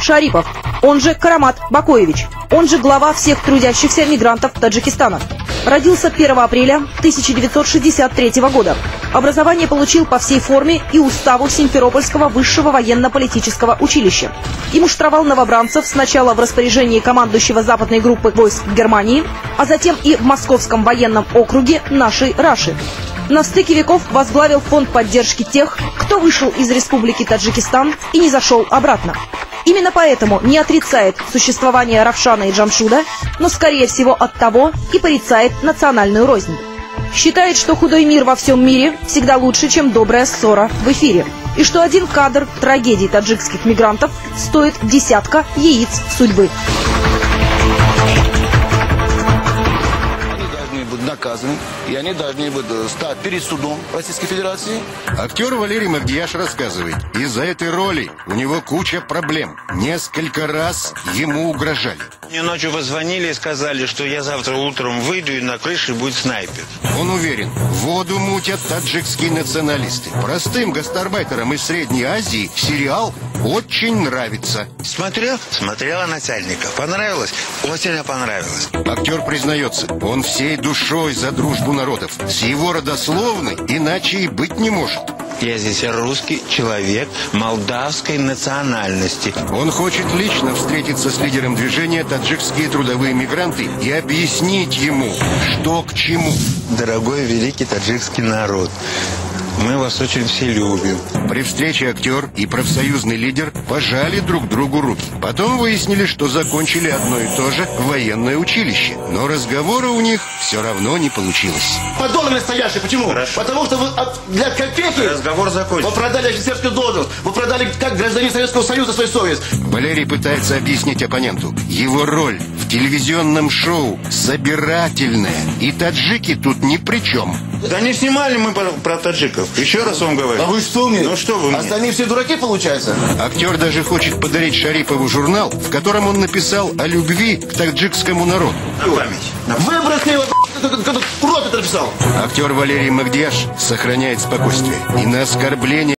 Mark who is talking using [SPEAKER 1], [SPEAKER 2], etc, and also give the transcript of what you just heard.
[SPEAKER 1] Шарипов, он же Карамат Бакоевич, он же глава всех трудящихся мигрантов Таджикистана. Родился 1 апреля 1963 года. Образование получил по всей форме и уставу Симферопольского высшего военно-политического училища. И муштровал новобранцев сначала в распоряжении командующего западной группы войск Германии, а затем и в Московском военном округе нашей Раши. На стыке веков возглавил фонд поддержки тех, кто вышел из Республики Таджикистан и не зашел обратно. Именно поэтому не отрицает существование Равшана и Джамшуда, но скорее всего от того и порицает национальную рознь. Считает, что худой мир во всем мире всегда лучше, чем добрая ссора в эфире. И что один кадр трагедий таджикских мигрантов стоит десятка яиц судьбы.
[SPEAKER 2] Наказаны, и они должны будут стать перед судом Российской Федерации.
[SPEAKER 3] Актер Валерий Магдияш рассказывает, из-за этой роли у него куча проблем. Несколько раз ему угрожали.
[SPEAKER 4] Мне ночью позвонили и сказали, что я завтра утром выйду и на крыше будет снайпер.
[SPEAKER 3] Он уверен, воду мутят таджикские националисты. Простым гастарбайтерам из Средней Азии сериал очень нравится.
[SPEAKER 4] Смотрела начальника. Понравилось? Очень понравилось.
[SPEAKER 3] Актер признается, он всей душой за дружбу народов. С его родословной иначе и быть не может.
[SPEAKER 4] Я здесь русский человек молдавской национальности.
[SPEAKER 3] Он хочет лично встретиться с лидером движения «Таджикские трудовые мигранты» и объяснить ему, что к чему.
[SPEAKER 4] Дорогой великий таджикский народ, мы вас очень все любим.
[SPEAKER 3] При встрече актер и профсоюзный лидер пожали друг другу руки. Потом выяснили, что закончили одно и то же военное училище. Но разговора у них все равно не получилось.
[SPEAKER 2] Подонок настоящий. Почему?
[SPEAKER 4] Хорошо.
[SPEAKER 2] Потому что вы для копейки
[SPEAKER 4] Разговор закончен.
[SPEAKER 2] вы продали офицерскую должность. Вы продали как гражданин Советского Союза свою совесть.
[SPEAKER 3] Валерий пытается объяснить оппоненту. Его роль в телевизионном шоу собирательная. И таджики тут ни при чем.
[SPEAKER 4] Да не снимали мы про таджиков. Еще раз вам говорю.
[SPEAKER 2] А вы что мне?
[SPEAKER 4] Ну что вы мне?
[SPEAKER 2] Остальные все дураки, получается?
[SPEAKER 3] Актер даже хочет подарить Шарипову журнал, в котором он написал о любви к таджикскому народу.
[SPEAKER 4] На память.
[SPEAKER 2] Выброси его, урод это написал.
[SPEAKER 3] Актер Валерий Магдияш сохраняет спокойствие и на оскорбление